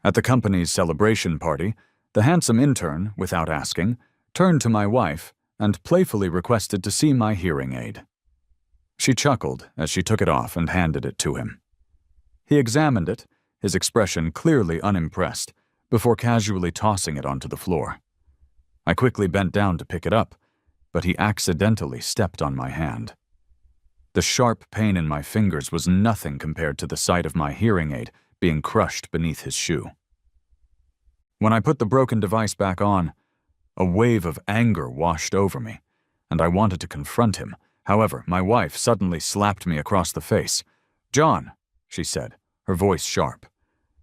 At the company's celebration party, the handsome intern, without asking, turned to my wife and playfully requested to see my hearing aid. She chuckled as she took it off and handed it to him. He examined it, his expression clearly unimpressed, before casually tossing it onto the floor. I quickly bent down to pick it up, but he accidentally stepped on my hand. The sharp pain in my fingers was nothing compared to the sight of my hearing aid being crushed beneath his shoe. When I put the broken device back on, a wave of anger washed over me, and I wanted to confront him. However, my wife suddenly slapped me across the face. "John," she said, her voice sharp,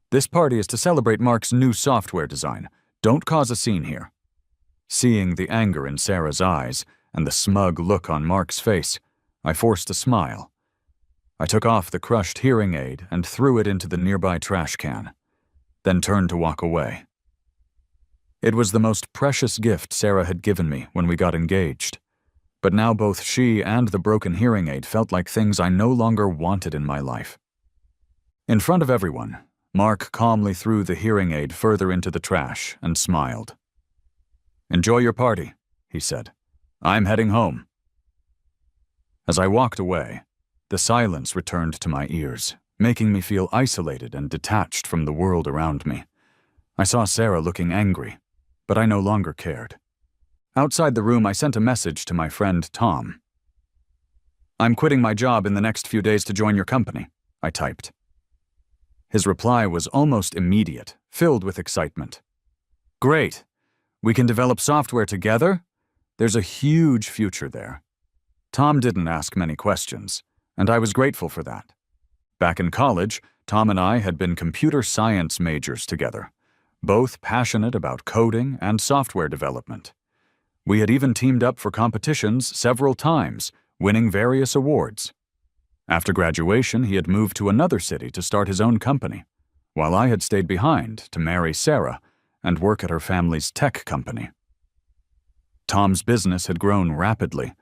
"this party is to celebrate Mark's new software design. Don't cause a scene here." Seeing the anger in Sarah's eyes and the smug look on Mark's face, I forced a smile. I took off the crushed hearing aid and threw it into the nearby trash can, then turned to walk away. It was the most precious gift Sarah had given me when we got engaged, but now both she and the broken hearing aid felt like things I no longer wanted in my life. In front of everyone, Mark calmly threw the hearing aid further into the trash and smiled. "Enjoy your party," he said. "I'm heading home." As I walked away, the silence returned to my ears, making me feel isolated and detached from the world around me. I saw Sarah looking angry, but I no longer cared. Outside the room, I sent a message to my friend Tom. "I'm quitting my job in the next few days to join your company," I typed. His reply was almost immediate, filled with excitement. "Great! We can develop software together? There's a huge future there." Tom didn't ask many questions, and I was grateful for that. Back in college, Tom and I had been computer science majors together, both passionate about coding and software development. We had even teamed up for competitions several times, winning various awards. After graduation, he had moved to another city to start his own company, while I had stayed behind to marry Sarah and work at her family's tech company. Tom's business had grown rapidly,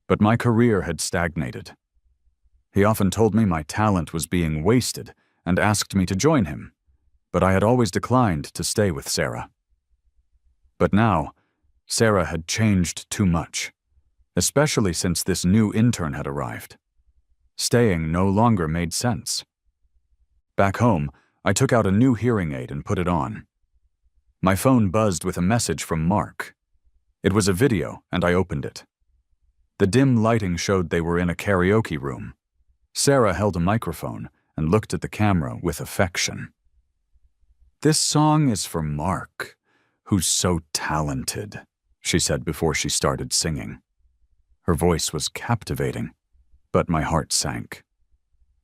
but my career had stagnated. He often told me my talent was being wasted and asked me to join him, but I had always declined to stay with Sarah. But now, Sarah had changed too much, especially since this new intern had arrived. Staying no longer made sense. Back home, I took out a new hearing aid and put it on. My phone buzzed with a message from Mark. It was a video, and I opened it. The dim lighting showed they were in a karaoke room. Sarah held a microphone and looked at the camera with affection. "This song is for Mark, who's so talented," she said before she started singing. Her voice was captivating, but my heart sank.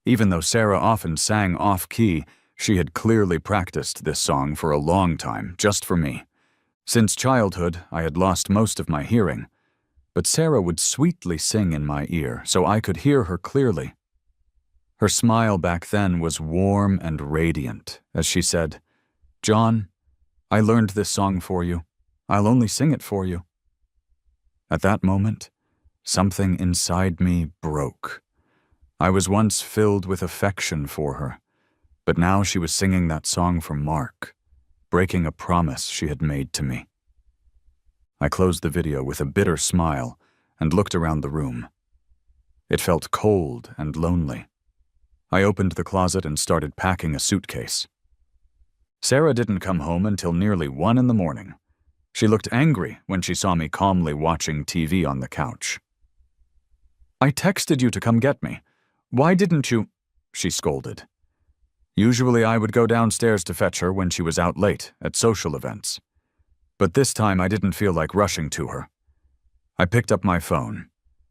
Even though Sarah often sang off-key, she had clearly practiced this song for a long time, just for me. Since childhood, I had lost most of my hearing, but Sarah would sweetly sing in my ear so I could hear her clearly. Her smile back then was warm and radiant as she said, "John, I learned this song for you. I'll only sing it for you." At that moment, something inside me broke. I was once filled with affection for her, but now she was singing that song for Mark, breaking a promise she had made to me. I closed the video with a bitter smile and looked around the room. It felt cold and lonely. I opened the closet and started packing a suitcase. Sarah didn't come home until nearly 1 in the morning. She looked angry when she saw me calmly watching TV on the couch. "I texted you to come get me. Why didn't you?" she scolded. Usually I would go downstairs to fetch her when she was out late at social events. But this time I didn't feel like rushing to her. I picked up my phone.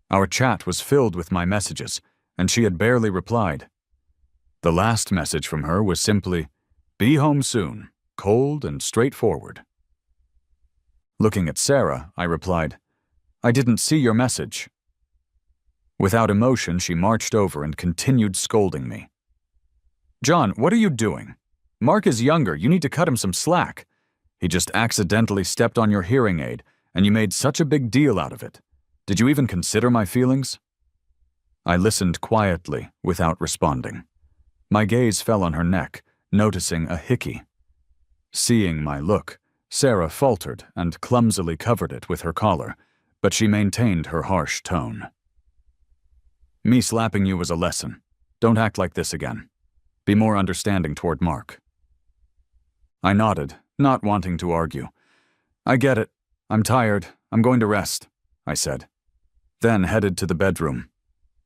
Our chat was filled with my messages, and she had barely replied. The last message from her was simply, "Be home soon," cold and straightforward. Looking at Sarah, I replied, "I didn't see your message." Without emotion, she marched over and continued scolding me. "John, what are you doing? Mark is younger, you need to cut him some slack. He just accidentally stepped on your hearing aid, and you made such a big deal out of it. Did you even consider my feelings?" I listened quietly, without responding. My gaze fell on her neck, noticing a hickey. Seeing my look, Sarah faltered and clumsily covered it with her collar, but she maintained her harsh tone. "Me slapping you was a lesson. Don't act like this again. Be more understanding toward Mark." I nodded, not wanting to argue. "I get it. I'm tired. I'm going to rest," I said. Then headed to the bedroom.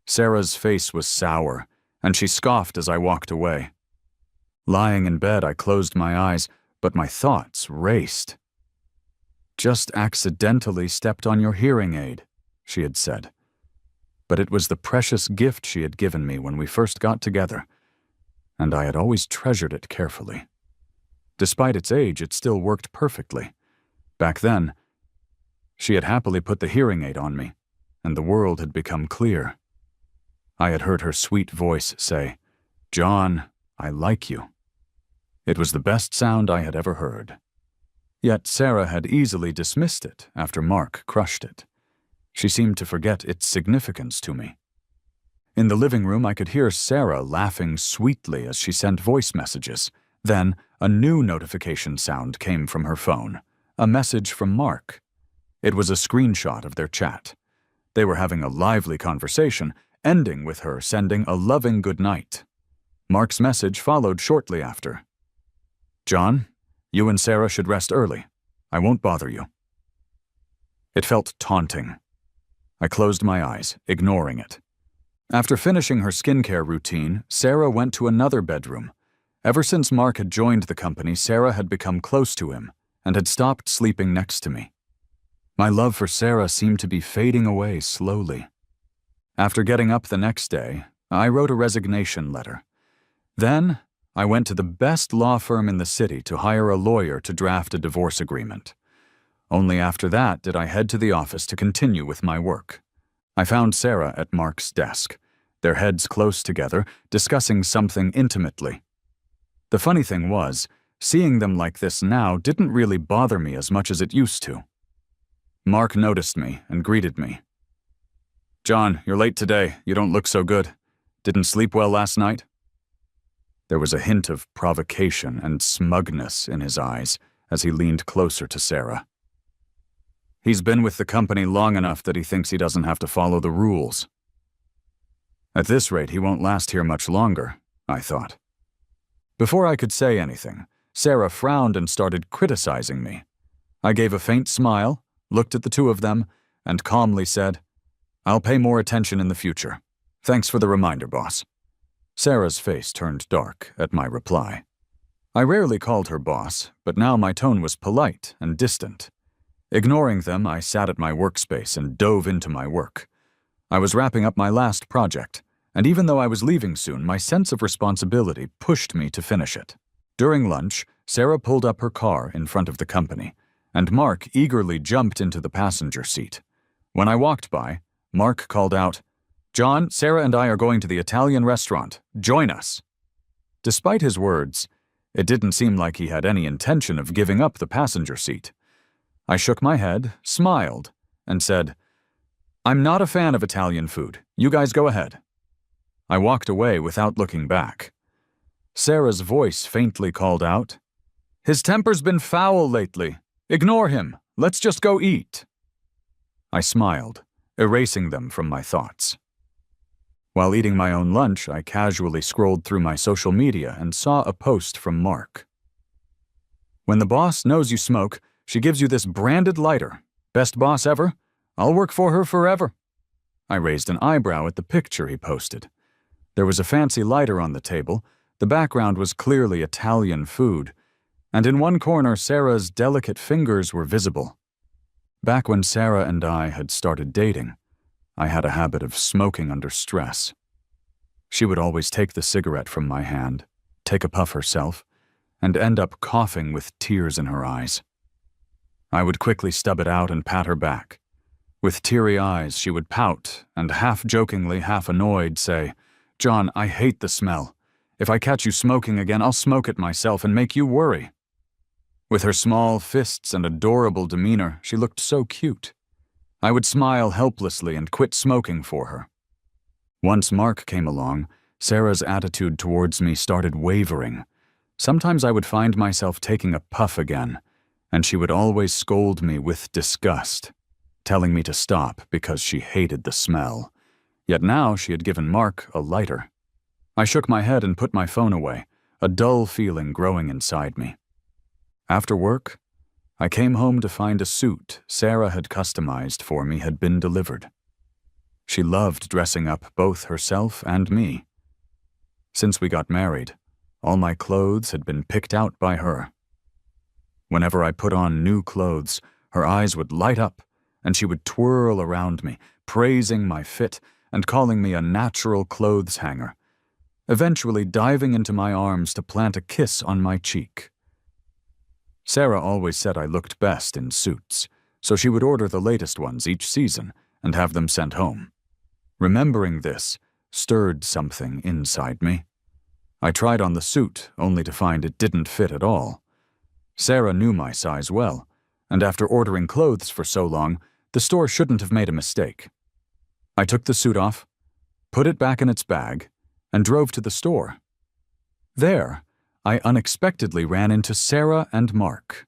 Sarah's face was sour, and she scoffed as I walked away. Lying in bed, I closed my eyes, but my thoughts raced. "Just accidentally stepped on your hearing aid," she had said. But it was the precious gift she had given me when we first got together, and I had always treasured it carefully. Despite its age, it still worked perfectly. Back then, she had happily put the hearing aid on me, and the world had become clear. I had heard her sweet voice say, "John, I like you." It was the best sound I had ever heard. Yet Sarah had easily dismissed it after Mark crushed it. She seemed to forget its significance to me. In the living room, I could hear Sarah laughing sweetly as she sent voice messages. Then, a new notification sound came from her phone, a message from Mark. It was a screenshot of their chat. They were having a lively conversation, ending with her sending a loving goodnight. Mark's message followed shortly after. "John, you and Sarah should rest early. I won't bother you." It felt taunting. I closed my eyes, ignoring it. After finishing her skincare routine, Sarah went to another bedroom. Ever since Mark had joined the company, Sarah had become close to him and had stopped sleeping next to me. My love for Sarah seemed to be fading away slowly. After getting up the next day, I wrote a resignation letter. Then, I went to the best law firm in the city to hire a lawyer to draft a divorce agreement. Only after that did I head to the office to continue with my work. I found Sarah at Mark's desk, their heads close together, discussing something intimately. The funny thing was, seeing them like this now didn't really bother me as much as it used to. Mark noticed me and greeted me. "John, you're late today. You don't look so good. Didn't sleep well last night?" There was a hint of provocation and smugness in his eyes as he leaned closer to Sarah. "He's been with the company long enough that he thinks he doesn't have to follow the rules." At this rate, he won't last here much longer, I thought. Before I could say anything, Sarah frowned and started criticizing me. I gave a faint smile, looked at the two of them, and calmly said, "I'll pay more attention in the future. Thanks for the reminder, boss." Sarah's face turned dark at my reply. I rarely called her boss, but now my tone was polite and distant. Ignoring them, I sat at my workspace and dove into my work. I was wrapping up my last project, and even though I was leaving soon, my sense of responsibility pushed me to finish it. During lunch, Sarah pulled up her car in front of the company, and Mark eagerly jumped into the passenger seat. When I walked by, Mark called out, "John, Sarah and I are going to the Italian restaurant. Join us." Despite his words, it didn't seem like he had any intention of giving up the passenger seat. I shook my head, smiled, and said, "I'm not a fan of Italian food. You guys go ahead." I walked away without looking back. Sarah's voice faintly called out, "His temper's been foul lately. Ignore him. Let's just go eat." I smiled, erasing them from my thoughts. While eating my own lunch, I casually scrolled through my social media and saw a post from Mark. "When the boss knows you smoke, she gives you this branded lighter. Best boss ever? I'll work for her forever." I raised an eyebrow at the picture he posted. There was a fancy lighter on the table, the background was clearly Italian food, and in one corner Sarah's delicate fingers were visible. Back when Sarah and I had started dating, I had a habit of smoking under stress. She would always take the cigarette from my hand, take a puff herself, and end up coughing with tears in her eyes. I would quickly stub it out and pat her back. With teary eyes, she would pout and half-jokingly, half-annoyed say, "John, I hate the smell. If I catch you smoking again, I'll smoke it myself and make you worry." With her small fists and adorable demeanor, she looked so cute. I would smile helplessly and quit smoking for her. Once Mark came along, Sarah's attitude towards me started wavering. Sometimes I would find myself taking a puff again, and she would always scold me with disgust, telling me to stop because she hated the smell. Yet now she had given Mark a lighter. I shook my head and put my phone away, a dull feeling growing inside me. After work, I came home to find a suit Sarah had customized for me had been delivered. She loved dressing up both herself and me. Since we got married, all my clothes had been picked out by her. Whenever I put on new clothes, her eyes would light up, and she would twirl around me, praising my fit and calling me a natural clothes hanger, eventually diving into my arms to plant a kiss on my cheek. Sarah always said I looked best in suits, so she would order the latest ones each season and have them sent home. Remembering this stirred something inside me. I tried on the suit, only to find it didn't fit at all. Sarah knew my size well, and after ordering clothes for so long, the store shouldn't have made a mistake. I took the suit off, put it back in its bag, and drove to the store. There, I unexpectedly ran into Sarah and Mark.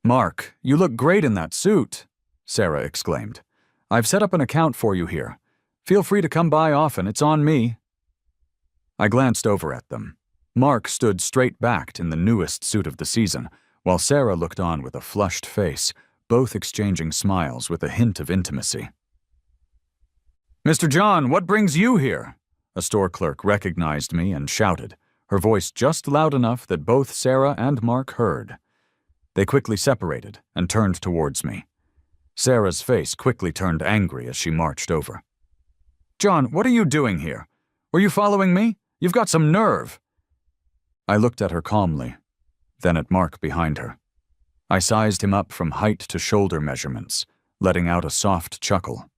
"Mark, you look great in that suit," Sarah exclaimed. "I've set up an account for you here. Feel free to come by often, it's on me." I glanced over at them. Mark stood straight-backed in the newest suit of the season, while Sarah looked on with a flushed face, both exchanging smiles with a hint of intimacy. "Mr. John, what brings you here?" A store clerk recognized me and shouted, her voice just loud enough that both Sarah and Mark heard. They quickly separated and turned towards me. Sarah's face quickly turned angry as she marched over. "John, what are you doing here? Were you following me? You've got some nerve." I looked at her calmly, then at Mark behind her. I sized him up from height to shoulder measurements, letting out a soft chuckle.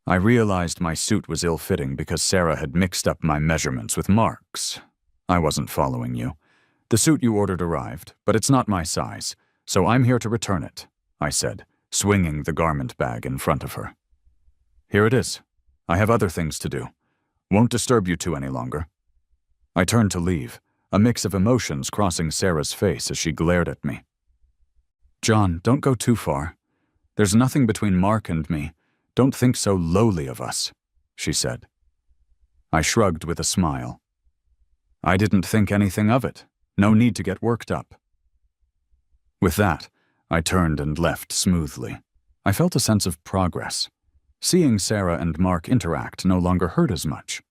I realized my suit was ill-fitting because Sarah had mixed up my measurements with Mark's. I wasn't following you. The suit you ordered arrived, but it's not my size, so I'm here to return it, I said, swinging the garment bag in front of her. "Here it is. I have other things to do. Won't disturb you two any longer." I turned to leave, a mix of emotions crossing Sarah's face as she glared at me. "John, don't go too far. There's nothing between Mark and me. Don't think so lowly of us," she said. I shrugged with a smile. I didn't think anything of it. No need to get worked up. With that, I turned and left smoothly. I felt a sense of progress. Seeing Sarah and Mark interact no longer hurt as much.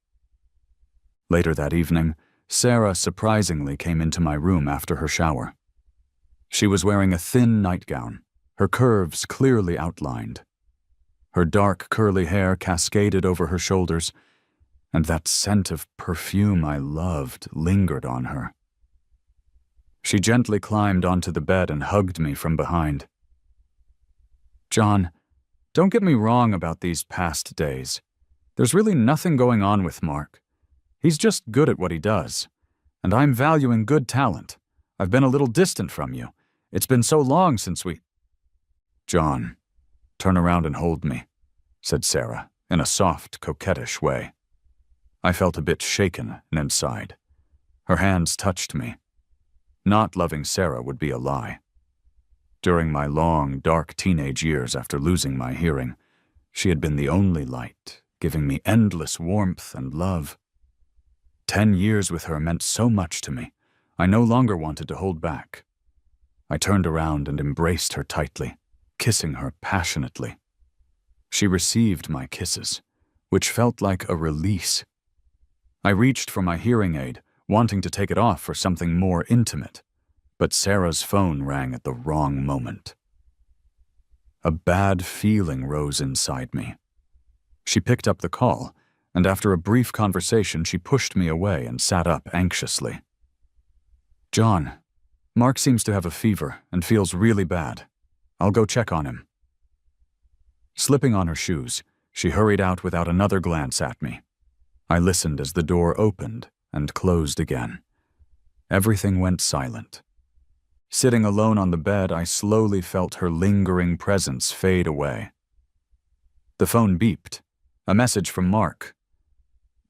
Later that evening, Sarah surprisingly came into my room after her shower. She was wearing a thin nightgown, her curves clearly outlined. Her dark curly hair cascaded over her shoulders, and that scent of perfume I loved lingered on her. She gently climbed onto the bed and hugged me from behind. "John, don't get me wrong about these past days. There's really nothing going on with Mark. He's just good at what he does, and I'm valuing good talent. I've been a little distant from you. It's been so long since we—" "John, turn around and hold me," said Sarah, in a soft, coquettish way. I felt a bit shaken inside. Her hands touched me. Not loving Sarah would be a lie. During my long, dark teenage years after losing my hearing, she had been the only light, giving me endless warmth and love. 10 years with her meant so much to me. I no longer wanted to hold back. I turned around and embraced her tightly, kissing her passionately. She received my kisses, which felt like a release. I reached for my hearing aid, wanting to take it off for something more intimate, but Sarah's phone rang at the wrong moment. A bad feeling rose inside me. She picked up the call, and after a brief conversation, she pushed me away and sat up anxiously. "John, Mark seems to have a fever and feels really bad. I'll go check on him." Slipping on her shoes, she hurried out without another glance at me. I listened as the door opened and closed again. Everything went silent. Sitting alone on the bed, I slowly felt her lingering presence fade away. The phone beeped. A message from Mark.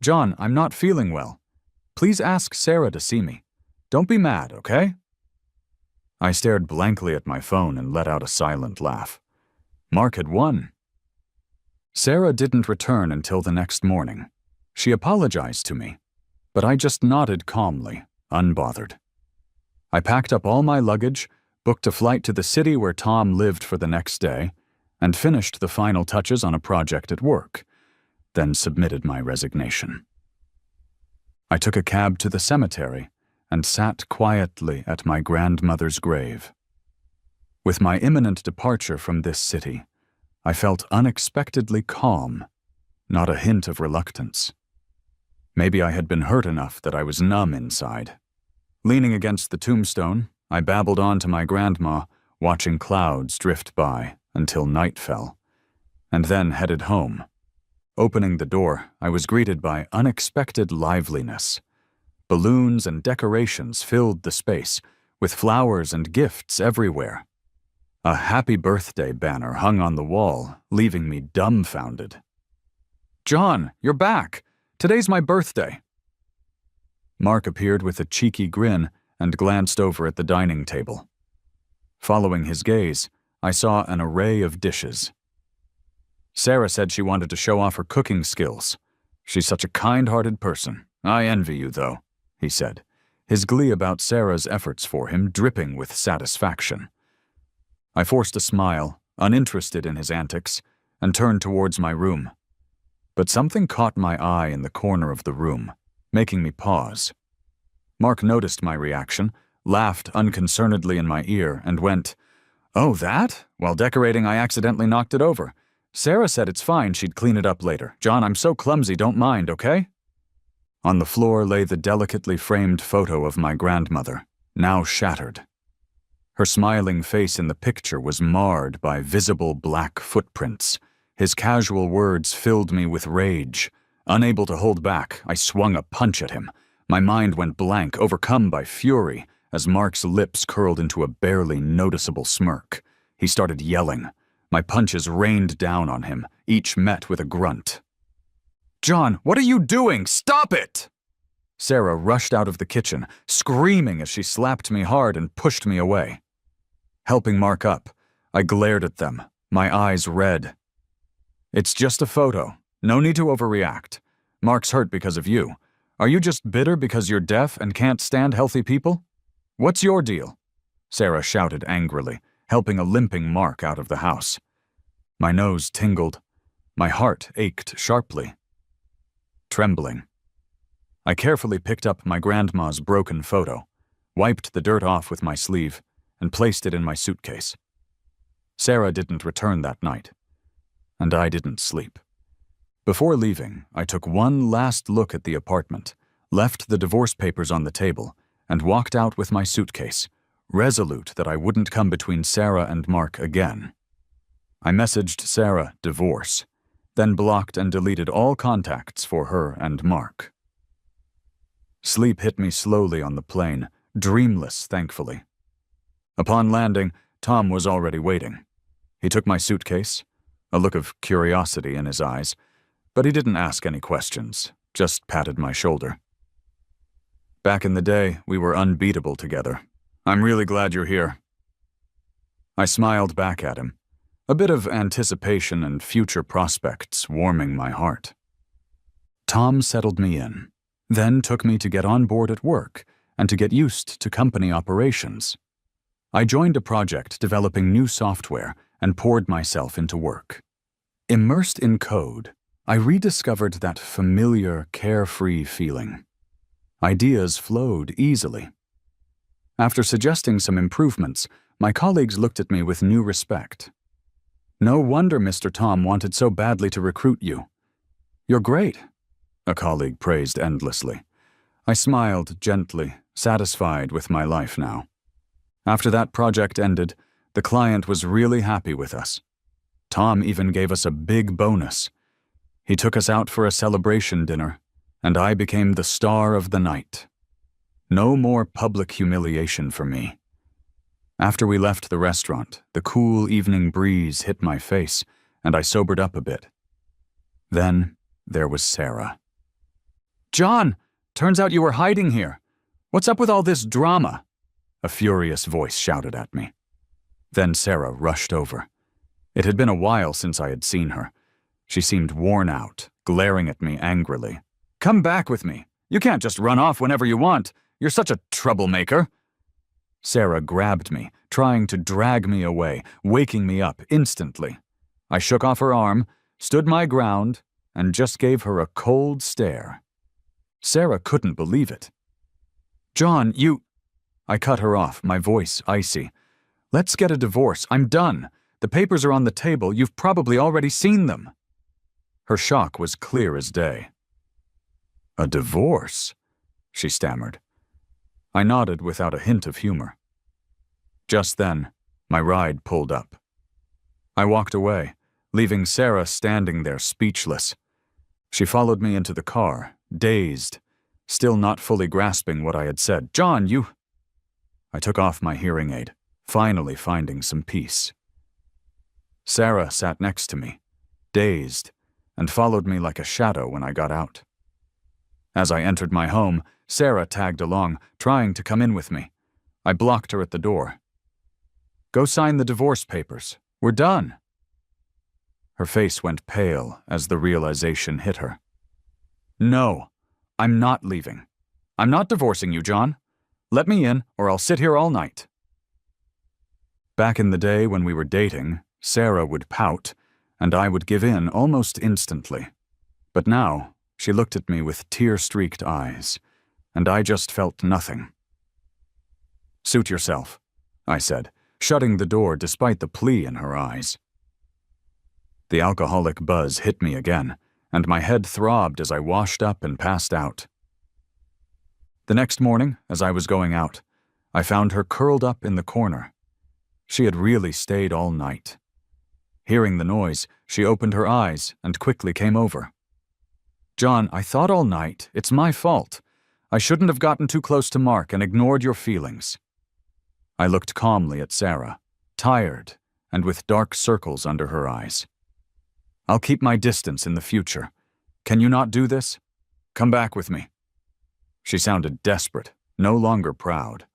"John, I'm not feeling well. Please ask Sarah to see me. Don't be mad, okay? I stared blankly at my phone and let out a silent laugh. Mark had won. Sarah didn't return until the next morning. She apologized to me, but I just nodded calmly, unbothered. I packed up all my luggage, booked a flight to the city where Tom lived for the next day, and finished the final touches on a project at work, then submitted my resignation. I took a cab to the cemetery and sat quietly at my grandmother's grave. With my imminent departure from this city, I felt unexpectedly calm, not a hint of reluctance. Maybe I had been hurt enough that I was numb inside. Leaning against the tombstone, I babbled on to my grandma, watching clouds drift by until night fell, and then headed home. Opening the door, I was greeted by unexpected liveliness. Balloons and decorations filled the space, with flowers and gifts everywhere. A happy birthday banner hung on the wall, leaving me dumbfounded. "John, you're back! Today's my birthday." Mark appeared with a cheeky grin and glanced over at the dining table. Following his gaze, I saw an array of dishes. "Sarah said she wanted to show off her cooking skills. She's such a kind-hearted person. I envy you, though," he said, his glee about Sarah's efforts for him dripping with satisfaction. I forced a smile, uninterested in his antics, and turned towards my room. But something caught my eye in the corner of the room, making me pause. Mark noticed my reaction, laughed unconcernedly in my ear, and went, "Oh, that? While decorating, I accidentally knocked it over. Sarah said it's fine, she'd clean it up later. John, I'm so clumsy, don't mind, okay?" On the floor lay the delicately framed photo of my grandmother, now shattered. Her smiling face in the picture was marred by visible black footprints. His casual words filled me with rage. Unable to hold back, I swung a punch at him. My mind went blank, overcome by fury, as Mark's lips curled into a barely noticeable smirk. He started yelling. My punches rained down on him, each met with a grunt. "John, what are you doing? Stop it!" Sarah rushed out of the kitchen, screaming as she slapped me hard and pushed me away. Helping Mark up, I glared at them, my eyes red. "It's just a photo. No need to overreact. Mark's hurt because of you. Are you just bitter because you're deaf and can't stand healthy people? What's your deal?" Sarah shouted angrily, helping a limping Mark out of the house. My nose tingled. My heart ached sharply. Trembling, I carefully picked up my grandma's broken photo, wiped the dirt off with my sleeve, and placed it in my suitcase. Sarah didn't return that night, and I didn't sleep. Before leaving, I took one last look at the apartment, left the divorce papers on the table, and walked out with my suitcase, resolute that I wouldn't come between Sarah and Mark again. I messaged Sarah, "divorce," then blocked and deleted all contacts for her and Mark. Sleep hit me slowly on the plane, dreamless, thankfully. Upon landing, Tom was already waiting. He took my suitcase, a look of curiosity in his eyes, but he didn't ask any questions, just patted my shoulder. "Back in the day, we were unbeatable together. I'm really glad you're here." I smiled back at him, a bit of anticipation and future prospects warming my heart. Tom settled me in, then took me to get on board at work and to get used to company operations. I joined a project developing new software and poured myself into work. Immersed in code, I rediscovered that familiar, carefree feeling. Ideas flowed easily. After suggesting some improvements, my colleagues looked at me with new respect. "No wonder Mr. Tom wanted so badly to recruit you. You're great," a colleague praised endlessly. I smiled gently, satisfied with my life now. After that project ended, the client was really happy with us. Tom even gave us a big bonus. He took us out for a celebration dinner, and I became the star of the night. No more public humiliation for me. After we left the restaurant, the cool evening breeze hit my face, and I sobered up a bit. Then there was Sarah. "John, turns out you were hiding here. What's up with all this drama?" a furious voice shouted at me. Then Sarah rushed over. It had been a while since I had seen her. She seemed worn out, glaring at me angrily. "Come back with me. You can't just run off whenever you want. You're such a troublemaker." Sarah grabbed me, trying to drag me away, waking me up instantly. I shook off her arm, stood my ground, and just gave her a cold stare. Sarah couldn't believe it. "John, you—" I cut her off, my voice icy. "Let's get a divorce. I'm done. The papers are on the table. You've probably already seen them." Her shock was clear as day. "A divorce?" she stammered. I nodded without a hint of humor. Just then, my ride pulled up. I walked away, leaving Sarah standing there speechless. She followed me into the car, dazed, still not fully grasping what I had said. "John, you—" I took off my hearing aid, finally finding some peace. Sarah sat next to me, dazed, and followed me like a shadow when I got out. As I entered my home, Sarah tagged along, trying to come in with me. I blocked her at the door. "Go sign the divorce papers. We're done." Her face went pale as the realization hit her. "No, I'm not leaving. I'm not divorcing you, John. Let me in, or I'll sit here all night." Back in the day when we were dating, Sarah would pout, and I would give in almost instantly. But now, she looked at me with tear-streaked eyes, and I just felt nothing. "Suit yourself," I said, shutting the door despite the plea in her eyes. The alcoholic buzz hit me again, and my head throbbed as I washed up and passed out. The next morning, as I was going out, I found her curled up in the corner. She had really stayed all night. Hearing the noise, she opened her eyes and quickly came over. "John, I thought all night. It's my fault. I shouldn't have gotten too close to Mark and ignored your feelings." I looked calmly at Sarah, tired and with dark circles under her eyes. "I'll keep my distance in the future. Can you not do this? Come back with me." She sounded desperate, no longer proud.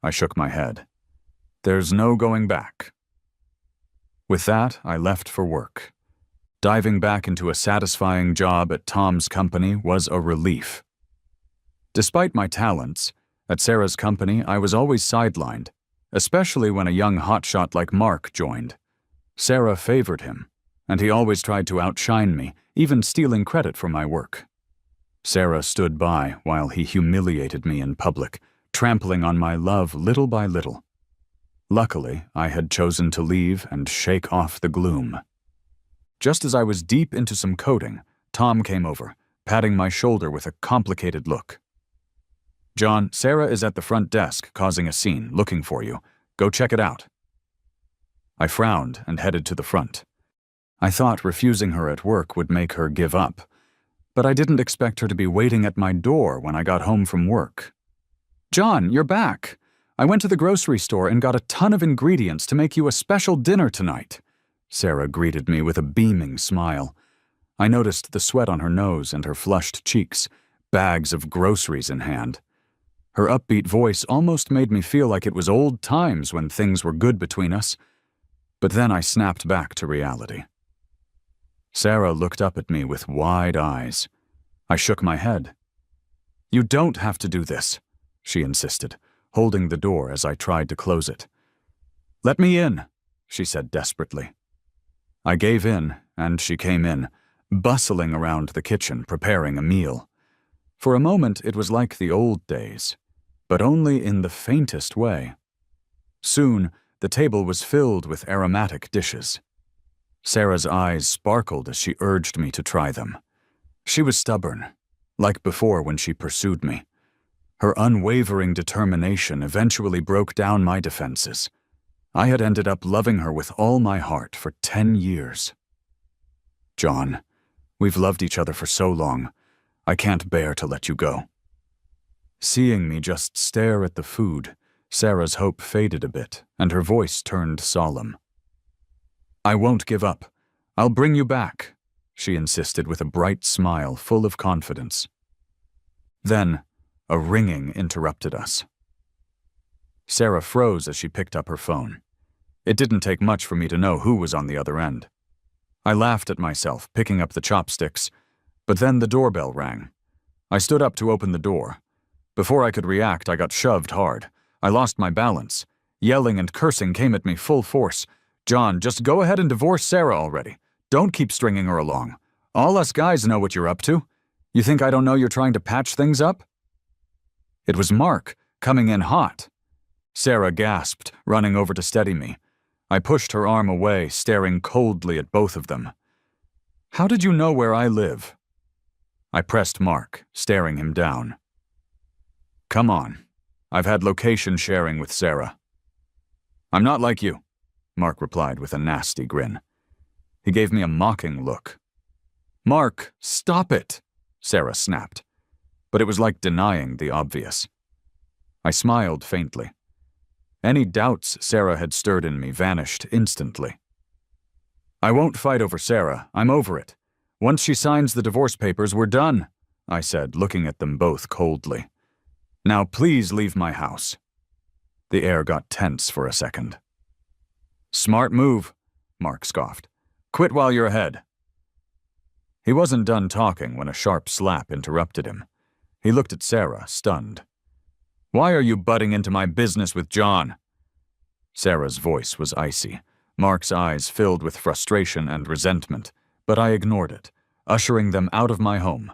I shook my head. "There's no going back." With that, I left for work. Diving back into a satisfying job at Tom's company was a relief. Despite my talents, at Sarah's company I was always sidelined, especially when a young hotshot like Mark joined. Sarah favored him, and he always tried to outshine me, even stealing credit for my work. Sarah stood by while he humiliated me in public, trampling on my love little by little. Luckily, I had chosen to leave and shake off the gloom. Just as I was deep into some coding, Tom came over, patting my shoulder with a complicated look. "John, Sarah is at the front desk causing a scene, looking for you. Go check it out." I frowned and headed to the front. I thought refusing her at work would make her give up, but I didn't expect her to be waiting at my door when I got home from work. "John, you're back. I went to the grocery store and got a ton of ingredients to make you a special dinner tonight." Sarah greeted me with a beaming smile. I noticed the sweat on her nose and her flushed cheeks, bags of groceries in hand. Her upbeat voice almost made me feel like it was old times when things were good between us. But then I snapped back to reality. Sarah looked up at me with wide eyes. I shook my head. "You don't have to do this," she insisted, holding the door as I tried to close it. "Let me in," she said desperately. I gave in, and she came in, bustling around the kitchen preparing a meal. For a moment it was like the old days, but only in the faintest way. Soon, the table was filled with aromatic dishes. Sarah's eyes sparkled as she urged me to try them. She was stubborn, like before when she pursued me. Her unwavering determination eventually broke down my defenses. I had ended up loving her with all my heart for 10 years. "John, we've loved each other for so long. I can't bear to let you go." Seeing me just stare at the food, Sarah's hope faded a bit, and her voice turned solemn. "I won't give up. I'll bring you back," she insisted with a bright smile full of confidence. Then, A ringing interrupted us. Sarah froze as she picked up her phone. It didn't take much for me to know who was on the other end. I laughed at myself, picking up the chopsticks, but then the doorbell rang. I stood up to open the door. Before I could react, I got shoved hard. I lost my balance. Yelling and cursing came at me full force. "John, just go ahead and divorce Sarah already. Don't keep stringing her along. All us guys know what you're up to. You think I don't know you're trying to patch things up?" It was Mark, coming in hot. Sarah gasped, running over to steady me. I pushed her arm away, staring coldly at both of them. "How did you know where I live?" I pressed Mark, staring him down. "Come on. I've had location sharing with Sarah." "I'm not like you," Mark replied with a nasty grin. He gave me a mocking look. "Mark, stop it," Sarah snapped. But it was like denying the obvious. I smiled faintly. Any doubts Sarah had stirred in me vanished instantly. "I won't fight over Sarah. I'm over it. Once she signs the divorce papers, we're done," I said, looking at them both coldly. "Now please leave my house." The air got tense for a second. "Smart move," Mark scoffed. "Quit while you're ahead." He wasn't done talking when a sharp slap interrupted him. He looked at Sarah, stunned. "Why are you butting into my business with John?" Sarah's voice was icy. Mark's eyes filled with frustration and resentment, but I ignored it, ushering them out of my home.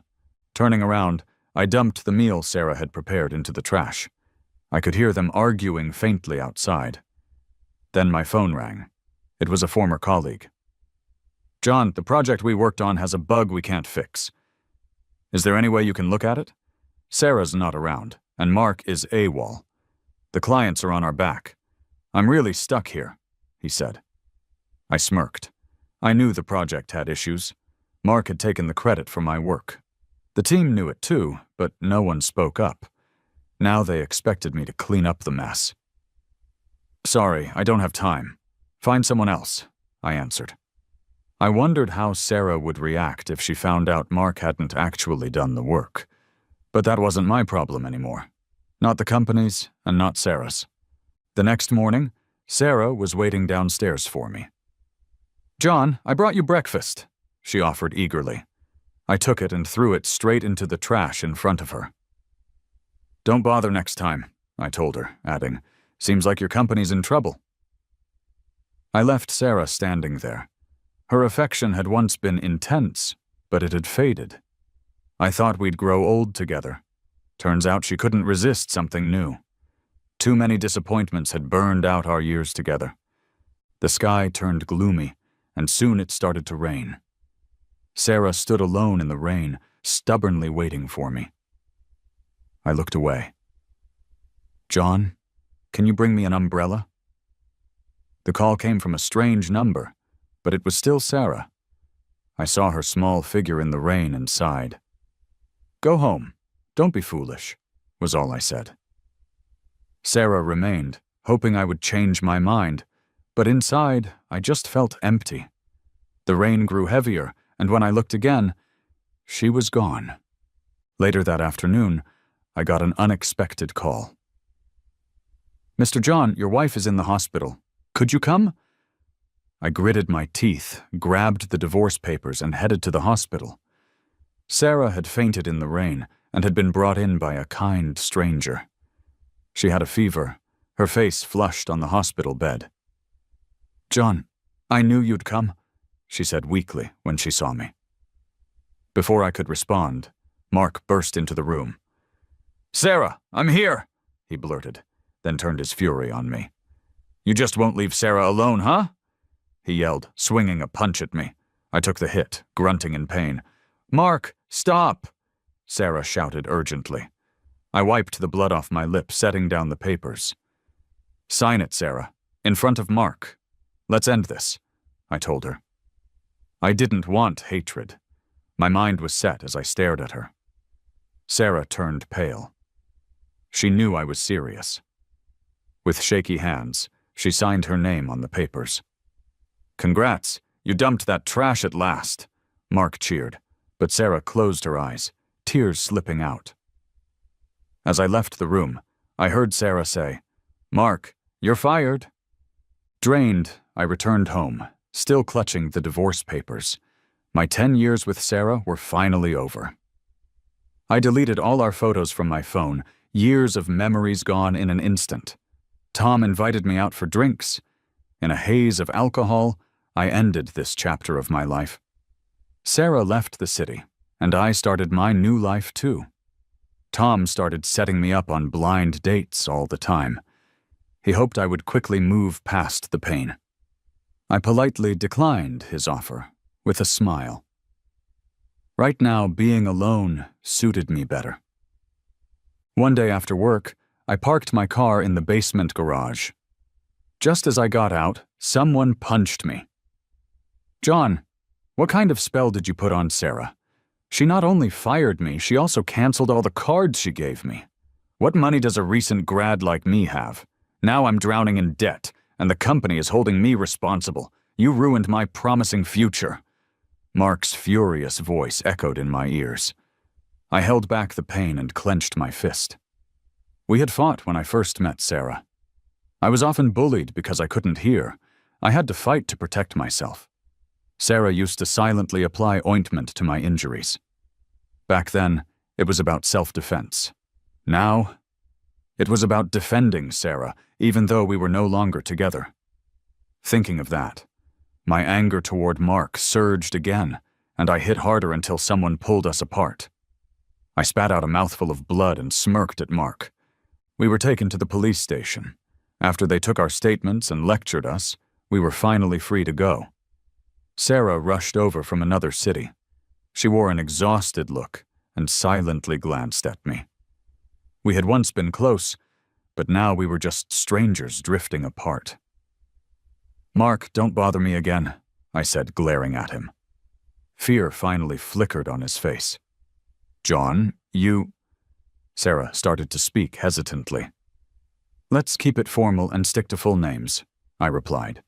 Turning around, I dumped the meal Sarah had prepared into the trash. I could hear them arguing faintly outside. Then my phone rang. It was a former colleague. "John, the project we worked on has a bug we can't fix. Is there any way you can look at it? Sarah's not around, and Mark is AWOL. The clients are on our back. I'm really stuck here," he said. I smirked. I knew the project had issues. Mark had taken the credit for my work. The team knew it too, but no one spoke up. Now they expected me to clean up the mess. "Sorry, I don't have time. Find someone else," I answered. I wondered how Sarah would react if she found out Mark hadn't actually done the work. But that wasn't my problem anymore. Not the company's, and not Sarah's. The next morning, Sarah was waiting downstairs for me. "John, I brought you breakfast," she offered eagerly. I took it and threw it straight into the trash in front of her. "Don't bother next time," I told her, adding, "Seems like your company's in trouble." I left Sarah standing there. Her affection had once been intense, but it had faded. I thought we'd grow old together. Turns out she couldn't resist something new. Too many disappointments had burned out our years together. The sky turned gloomy, and soon it started to rain. Sarah stood alone in the rain, stubbornly waiting for me. I looked away. "John, can you bring me an umbrella?" The call came from a strange number, but it was still Sarah. I saw her small figure in the rain and sighed. "Go home. Don't be foolish," was all I said. Sarah remained, hoping I would change my mind, but inside I just felt empty. The rain grew heavier, and when I looked again, she was gone. Later that afternoon, I got an unexpected call. "Mr. John, your wife is in the hospital. Could you come?" I gritted my teeth, grabbed the divorce papers, and headed to the hospital. Sarah had fainted in the rain and had been brought in by a kind stranger. She had a fever, her face flushed on the hospital bed. "John, I knew you'd come," she said weakly when she saw me. Before I could respond, Mark burst into the room. "Sarah, I'm here," he blurted, then turned his fury on me. "You just won't leave Sarah alone, huh?" he yelled, swinging a punch at me. I took the hit, grunting in pain. "Mark, stop!" Sarah shouted urgently. I wiped the blood off my lip, setting down the papers. "Sign it, Sarah, in front of Mark. Let's end this," I told her. I didn't want hatred. My mind was set as I stared at her. Sarah turned pale. She knew I was serious. With shaky hands, she signed her name on the papers. "Congrats, you dumped that trash at last," Mark cheered, but Sarah closed her eyes, tears slipping out. As I left the room, I heard Sarah say, "Mark, you're fired." Drained, I returned home, still clutching the divorce papers. My 10 years with Sarah were finally over. I deleted all our photos from my phone, years of memories gone in an instant. Tom invited me out for drinks. In a haze of alcohol, I ended this chapter of my life. Sarah left the city, and I started my new life too. Tom started setting me up on blind dates all the time. He hoped I would quickly move past the pain. I politely declined his offer, with a smile. Right now, being alone suited me better. One day after work, I parked my car in the basement garage. Just as I got out, someone punched me. "John, what kind of spell did you put on Sarah? She not only fired me, she also canceled all the cards she gave me. What money does a recent grad like me have? Now I'm drowning in debt, and the company is holding me responsible. You ruined my promising future." Mark's furious voice echoed in my ears. I held back the pain and clenched my fist. We had fought when I first met Sarah. I was often bullied because I couldn't hear. I had to fight to protect myself. Sarah used to silently apply ointment to my injuries. Back then, it was about self-defense. Now, it was about defending Sarah, even though we were no longer together. Thinking of that, my anger toward Mark surged again, and I hit harder until someone pulled us apart. I spat out a mouthful of blood and smirked at Mark. We were taken to the police station. After they took our statements and lectured us, we were finally free to go. Sarah rushed over from another city. She wore an exhausted look and silently glanced at me. We had once been close, but now we were just strangers drifting apart. "Mark, don't bother me again," I said, glaring at him. Fear finally flickered on his face. "John, you—" Sarah started to speak hesitantly. "Let's keep it formal and stick to full names," I replied.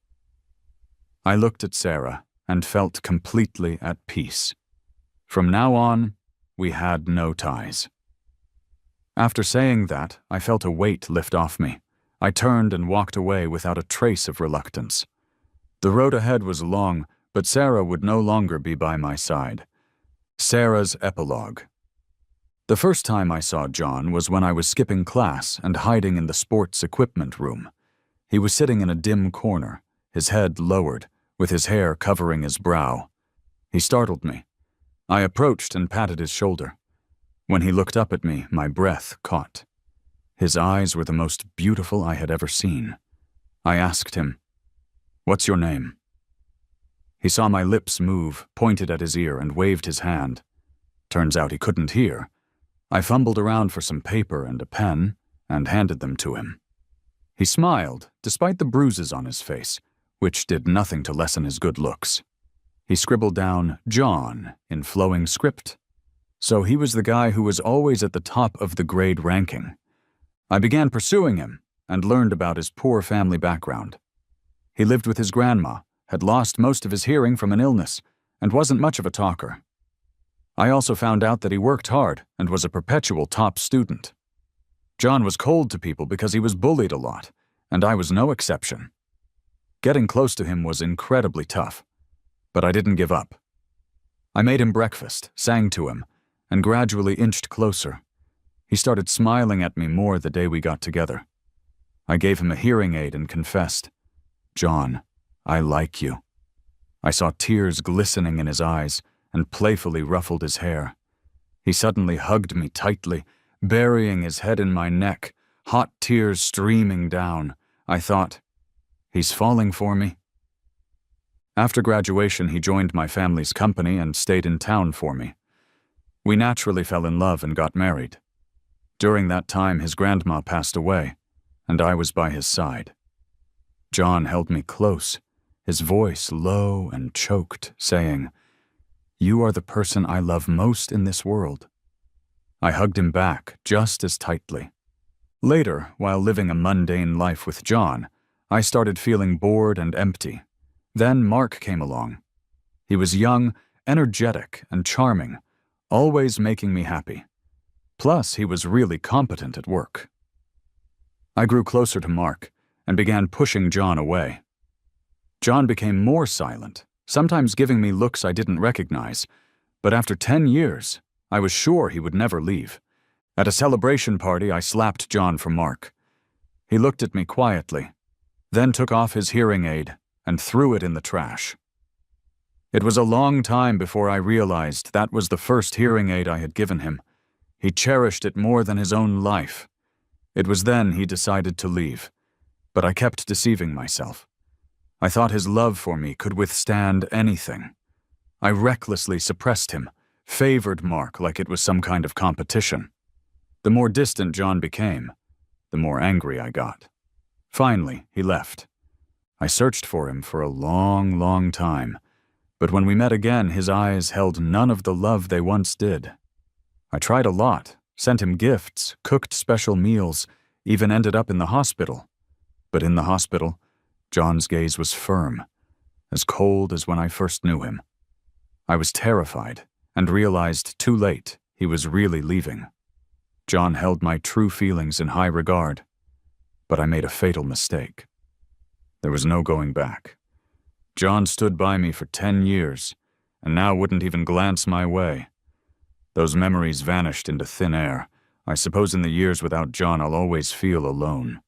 I looked at Sarah and felt completely at peace. From now on, we had no ties. After saying that, I felt a weight lift off me. I turned and walked away without a trace of reluctance. The road ahead was long, but Sarah would no longer be by my side. Sarah's epilogue. The first time I saw John was when I was skipping class and hiding in the sports equipment room. He was sitting in a dim corner, his head lowered, with his hair covering his brow. He startled me. I approached and patted his shoulder. When he looked up at me, my breath caught. His eyes were the most beautiful I had ever seen. I asked him, "What's your name?" He saw my lips move, pointed at his ear, and waved his hand. Turns out he couldn't hear. I fumbled around for some paper and a pen and handed them to him. He smiled, despite the bruises on his face, which did nothing to lessen his good looks. He scribbled down John in flowing script. So he was the guy who was always at the top of the grade ranking. I began pursuing him and learned about his poor family background. He lived with his grandma, had lost most of his hearing from an illness, and wasn't much of a talker. I also found out that he worked hard and was a perpetual top student. John was cold to people because he was bullied a lot, and I was no exception. Getting close to him was incredibly tough, but I didn't give up. I made him breakfast, sang to him, and gradually inched closer. He started smiling at me more the day we got together. I gave him a hearing aid and confessed, "John, I like you." I saw tears glistening in his eyes and playfully ruffled his hair. He suddenly hugged me tightly, burying his head in my neck, hot tears streaming down. I thought, he's falling for me. After graduation, he joined my family's company and stayed in town for me. We naturally fell in love and got married. During that time, his grandma passed away, and I was by his side. John held me close, his voice low and choked, saying, "You are the person I love most in this world." I hugged him back just as tightly. Later, while living a mundane life with John, I started feeling bored and empty. Then Mark came along. He was young, energetic, and charming, always making me happy. Plus, he was really competent at work. I grew closer to Mark and began pushing John away. John became more silent, sometimes giving me looks I didn't recognize, but after 10 years, I was sure he would never leave. At a celebration party, I slapped John for Mark. He looked at me quietly, then took off his hearing aid and threw it in the trash. It was a long time before I realized that was the first hearing aid I had given him. He cherished it more than his own life. It was then he decided to leave, but I kept deceiving myself. I thought his love for me could withstand anything. I recklessly suppressed him, favored Mark like it was some kind of competition. The more distant John became, the more angry I got. Finally, he left. I searched for him for a long, long time, but when we met again, his eyes held none of the love they once did. I tried a lot, sent him gifts, cooked special meals, even ended up in the hospital. But in the hospital, John's gaze was firm, as cold as when I first knew him. I was terrified and realized too late he was really leaving. John held my true feelings in high regard, but I made a fatal mistake. There was no going back. John stood by me for 10 years, and now wouldn't even glance my way. Those memories vanished into thin air. I suppose in the years without John I'll always feel alone.